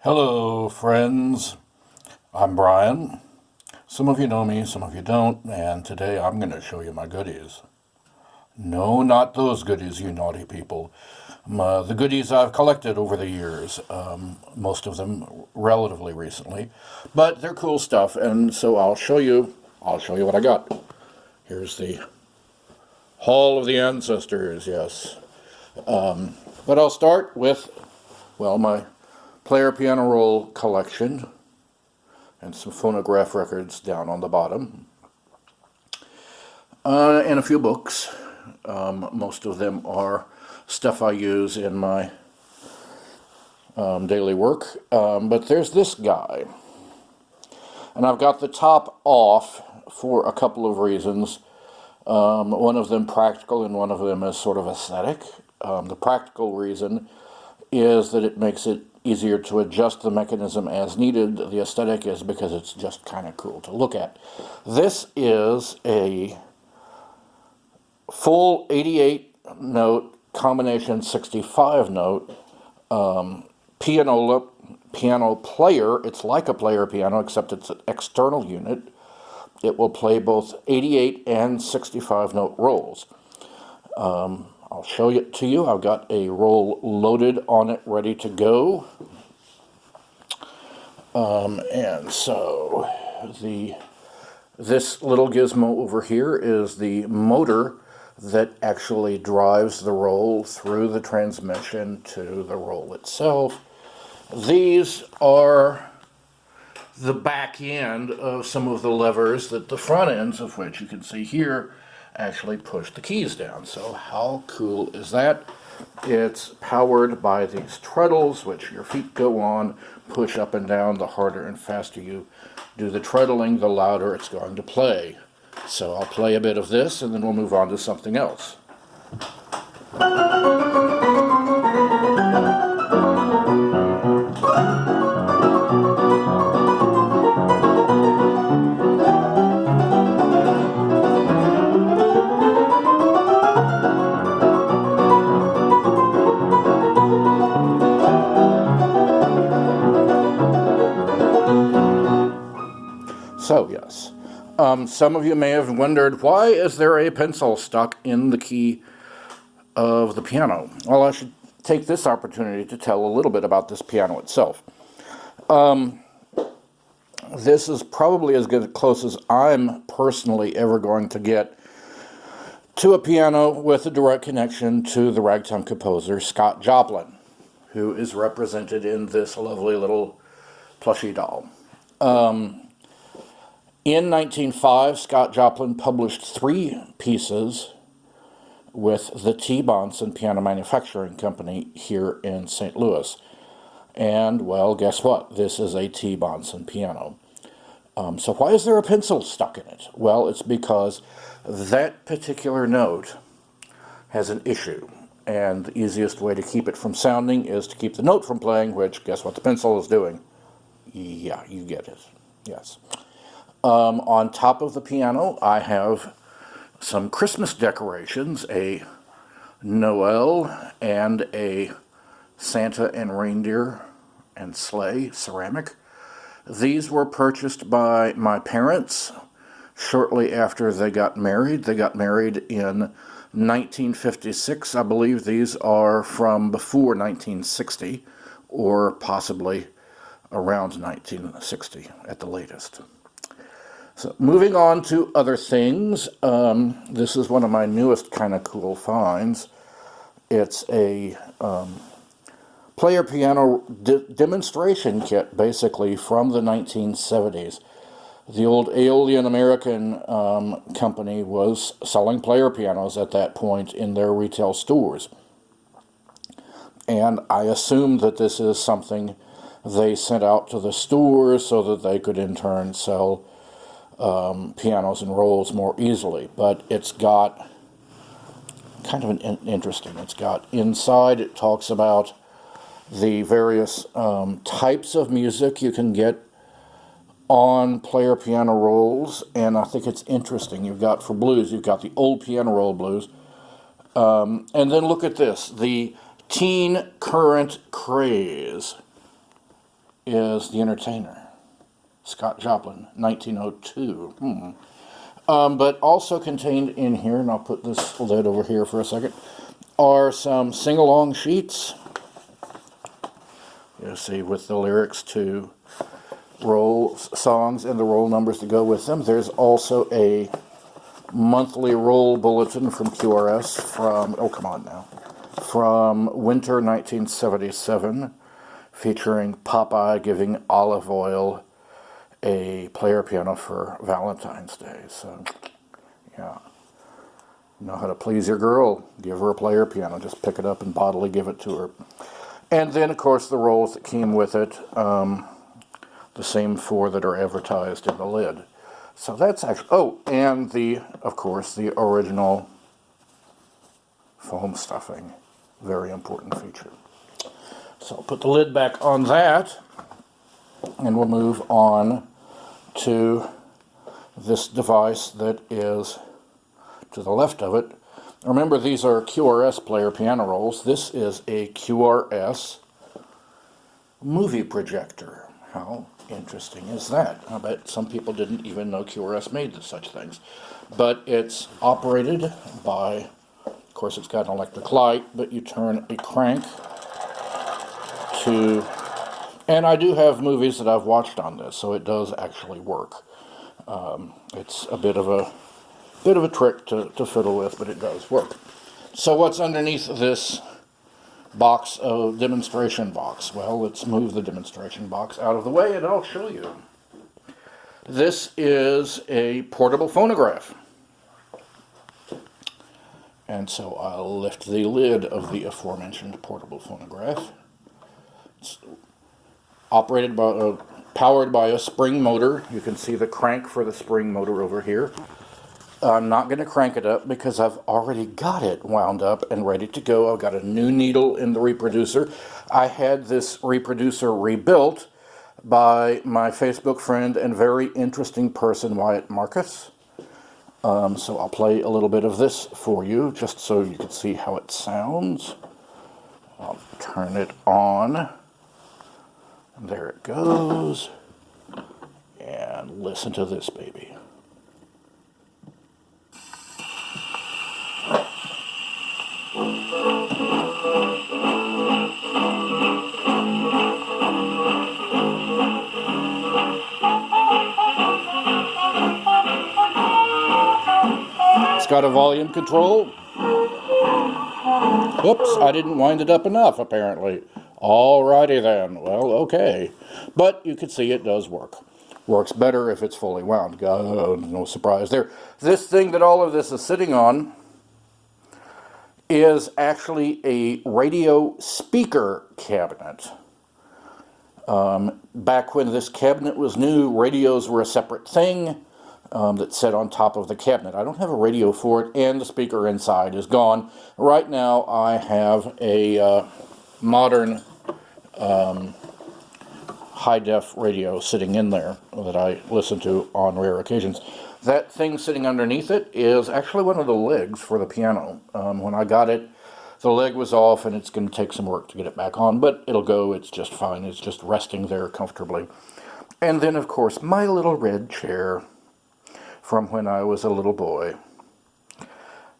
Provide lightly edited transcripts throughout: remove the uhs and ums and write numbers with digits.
Hello, friends. I'm Brian. Some of you know me, some of you don't, and today I'm going to show you my goodies. No, not those goodies, you naughty people. The goodies I've collected over the years, most of them relatively recently, but they're cool stuff, and so I'll show you what I got. Here's the Hall of the Ancestors, yes. But I'll start with, well, my player piano roll collection and some phonograph records down on the bottom, and a few books. Most of them are stuff I use in my daily work, but there's this guy, and I've got the top off for a couple of reasons. One of them practical and one of them is sort of aesthetic. The practical reason is that it makes it easier to adjust the mechanism as needed. The aesthetic is because it's just kind of cool to look at. This is a full 88 note combination 65 note piano player. It's like a player piano except it's an external unit. It will play both 88 and 65 note rolls. I'll show it to you. I've got a roll loaded on it, ready to go. And so this little gizmo over here is the motor that actually drives the roll through the transmission to the roll itself. These are the back end of some of the levers that the front ends of which you can see here actually push the keys down. So how cool is that? It's powered by these treadles, which your feet go on, push up and down. The harder and faster you do the treadling, the louder it's going to play. So I'll play a bit of this, and then we'll move on to something else. So, yes, some of you may have wondered, why is there a pencil stuck in the key of the piano? Well, I should take this opportunity to tell a little bit about this piano itself. This is probably as good close as I'm personally ever going to get to a piano with a direct connection to the ragtime composer Scott Joplin, who is represented in this lovely little plushy doll. In 1905, Scott Joplin published 3 pieces with the T. Bonson Piano Manufacturing Company here in St. Louis. And, well, guess what? This is a T. Bonson piano. So why is there a pencil stuck in it? Well, it's because that particular note has an issue. And the easiest way to keep it from sounding is to keep the note from playing, which, guess what the pencil is doing? Yeah, you get it. Yes. On top of the piano, I have some Christmas decorations, a Noel and a Santa and reindeer and sleigh ceramic. These were purchased by my parents shortly after they got married. They got married in 1956. I believe these are from before 1960, or possibly around 1960 at the latest. So moving on to other things, this is one of my newest kind of cool finds. It's a player piano demonstration kit, basically, from the 1970s. The old Aeolian American company was selling player pianos at that point in their retail stores. And I assume that this is something they sent out to the stores so that they could in turn sell pianos and rolls more easily. But it's got kind of an interesting, it's got inside, it talks about the various types of music you can get on player piano rolls, and I think it's interesting. You've got, for blues, you've got the old piano roll blues, and then look at this, the teen current craze. is The Entertainer, Scott Joplin, 1902. But also contained in here, and I'll put this lid over here for a second, are some sing-along sheets. You see, with the lyrics to roll songs and the roll numbers to go with them. There's also a monthly roll bulletin from QRS from winter 1977, featuring Popeye giving Olive Oyl a player piano for Valentine's Day. So, yeah. You know how to please your girl. Give her a player piano. Just pick it up and bodily give it to her. And then, of course, the rolls that came with it, the same 4 that are advertised in the lid. So that's actually, oh, and of course, the original foam stuffing. Very important feature. So I'll put the lid back on that, and we'll move on to this device that is to the left of it. Remember, these are QRS player piano rolls. This is a QRS movie projector. How interesting is that? I bet some people didn't even know QRS made such things. But it's operated by, of course it's got an electric light, but you turn a crank to, and I do have movies that I've watched on this, so it does actually work. It's a bit of a trick to fiddle with, but it does work. So what's underneath this box of demonstration box? Well, let's move the demonstration box out of the way and I'll show you. This is a portable phonograph. And so I'll lift the lid of the aforementioned portable phonograph. It's operated by, powered by a spring motor. You can see the crank for the spring motor over here. I'm not going to crank it up because I've already got it wound up and ready to go. I've got a new needle in the reproducer. I had this reproducer rebuilt by my Facebook friend and very interesting person, Wyatt Marcus. So I'll play a little bit of this for you, just so you can see how it sounds. I'll turn it on. There it goes. And listen to this baby. It's got a volume control. Oops, I didn't wind it up enough, apparently. Alrighty then. Well, okay. But you can see it does work. Works better if it's fully wound. No surprise there. This thing that all of this is sitting on is actually a radio speaker cabinet. Back when this cabinet was new, radios were a separate thing that sat on top of the cabinet. I don't have a radio for it, and the speaker inside is gone. Right now I have a modern high-def radio sitting in there that I listen to on rare occasions. That thing sitting underneath it is actually one of the legs for the piano. When I got it, the leg was off, and it's going to take some work to get it back on, but it'll go. It's just fine. It's just resting there comfortably. And then, of course, my little red chair from when I was a little boy.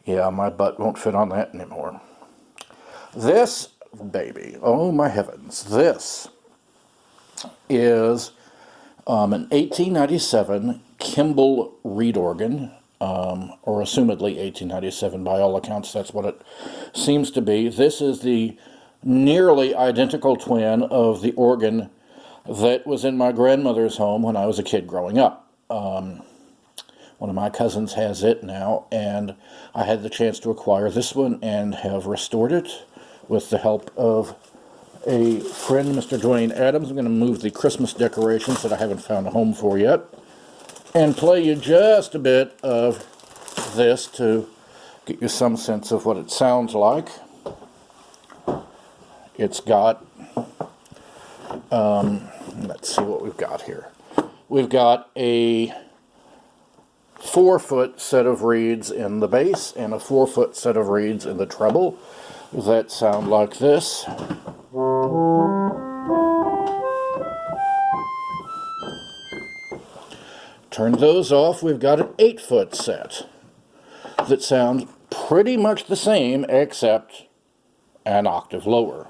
Yeah, my butt won't fit on that anymore. This baby, oh my heavens, this is an 1897 Kimball reed organ, or assumedly 1897 by all accounts. That's what it seems to be. This is the nearly identical twin of the organ that was in my grandmother's home when I was a kid growing up. One of my cousins has it now, and I had the chance to acquire this one and have restored it with the help of a friend, Mr. Dwayne Adams. I'm going to move the Christmas decorations that I haven't found a home for yet and play you just a bit of this to get you some sense of what it sounds like. It's got, let's see what we've got here. We've got a 4-foot set of reeds in the bass and a 4-foot set of reeds in the treble that sound like this. turn those off, we've got an 8-foot set that sounds pretty much the same except an octave lower.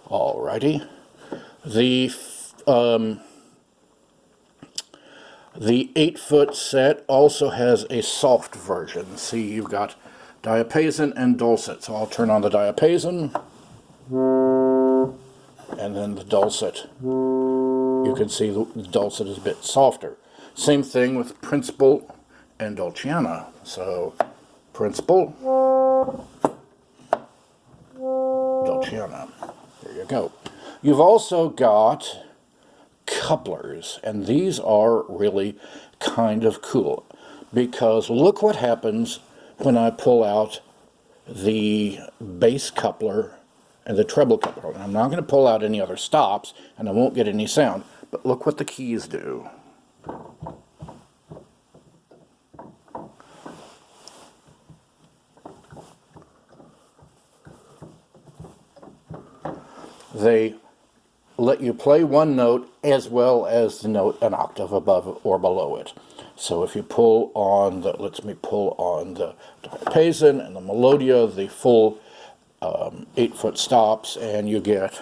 Alrighty. The 8-foot set also has a soft version. See, you've got diapason and dulcet. So I'll turn on the diapason, and then the dulcet. You can see the dulcet is a bit softer. Same thing with principal and dolciana. So principal, dolciana. There you go. You've also got couplers, and these are really kind of cool, because look what happens when I pull out the bass coupler and the treble coupler. And I'm not going to pull out any other stops, and I won't get any sound, but look what the keys do. They let you play one note as well as the note an octave above or below it. So if you pull on the, lets me pull on the diapason and the melodia, the full 8-foot stops, and you get,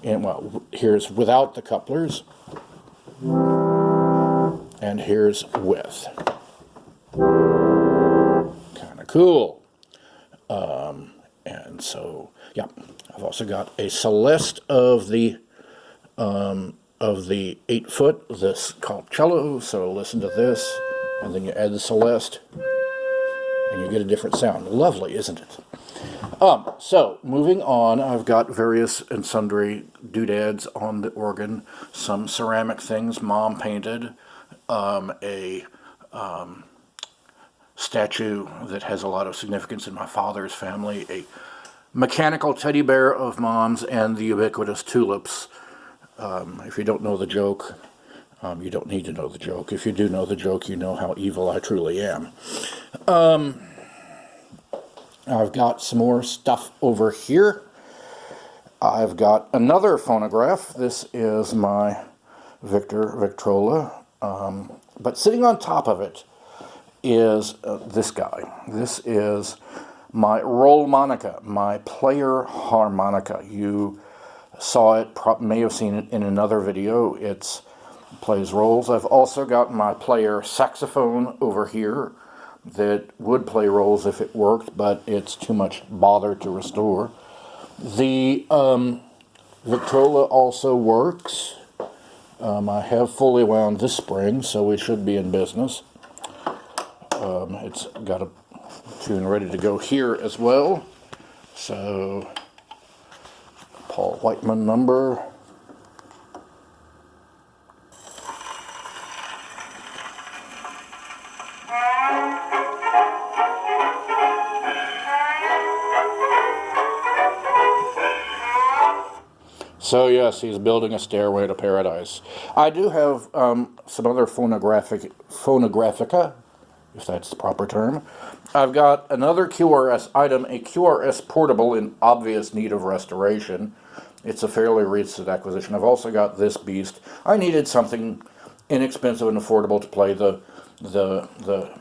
and well, here's without the couplers, and here's with. Kind of cool. And so, yeah, I've also got a Celeste of the 8-foot, this called cello, so listen to this, and then you add the Celeste, and you get a different sound. Lovely, isn't it? So, moving on, I've got various and sundry doodads on the organ, some ceramic things Mom painted, a statue that has a lot of significance in my father's family, a mechanical teddy bear of Mom's, and the ubiquitous tulips. If you don't know the joke, you don't need to know the joke. If you do know the joke, you know how evil I truly am. I've got some more stuff over here. I've got another phonograph. This is my Victrola. But sitting on top of it is this guy. This is my rollmonica, my player harmonica. You saw it, may have seen it in another video. It plays rolls. I've also got my player saxophone over here that would play rolls if it worked, but it's too much bother to restore. The Victrola also works. I have fully wound this spring, so we should be in business. It's got a tune ready to go here as well. So, Paul Whiteman number. So yes, he's building a stairway to paradise. I do have some other phonographica, if that's the proper term. I've got another QRS item, a QRS portable in obvious need of restoration. It's a fairly recent acquisition. I've also got this beast. I needed something inexpensive and affordable to play the vinyl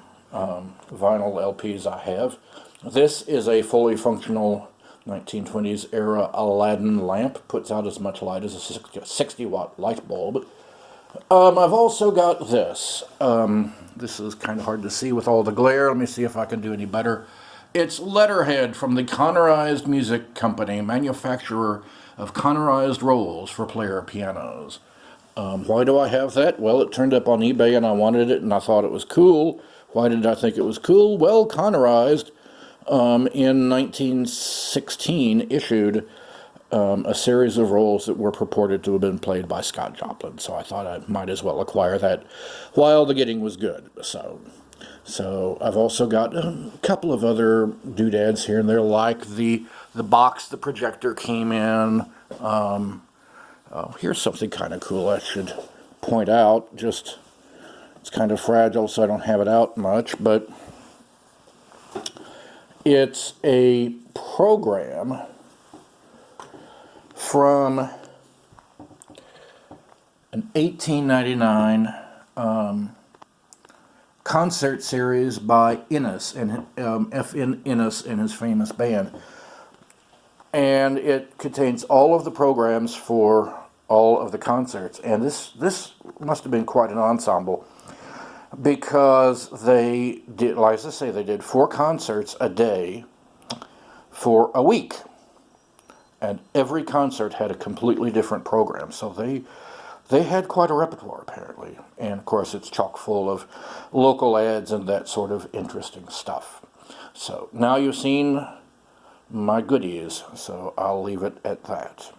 LPs I have. This is a fully functional 1920s era Aladdin lamp. Puts out as much light as a 60-watt light bulb. I've also got this. This is kind of hard to see with all the glare. Let me see if I can do any better. It's Letterhead from the Connerized Music Company, manufacturer of Connerized rolls for player pianos. Why do I have that? Well, it turned up on eBay and I wanted it and I thought it was cool. Why did I think it was cool? Well, Connerized in 1916 issued a series of rolls that were purported to have been played by Scott Joplin. So I thought I might as well acquire that while the getting was good. So I've also got a couple of other doodads here and there, like the box the projector came in. Here's something kind of cool I should point out. It's kind of fragile, so I don't have it out much, but it's a program from an 1899 concert series by Innes, and F.N. Innes and his famous band. And it contains all of the programs for all of the concerts. And this must have been quite an ensemble, because they did, like I say, they did 4 concerts a day for a week. And every concert had a completely different program. So they had quite a repertoire, apparently. And, of course, it's chock full of local ads and that sort of interesting stuff. So now you've seen my goodies, so I'll leave it at that.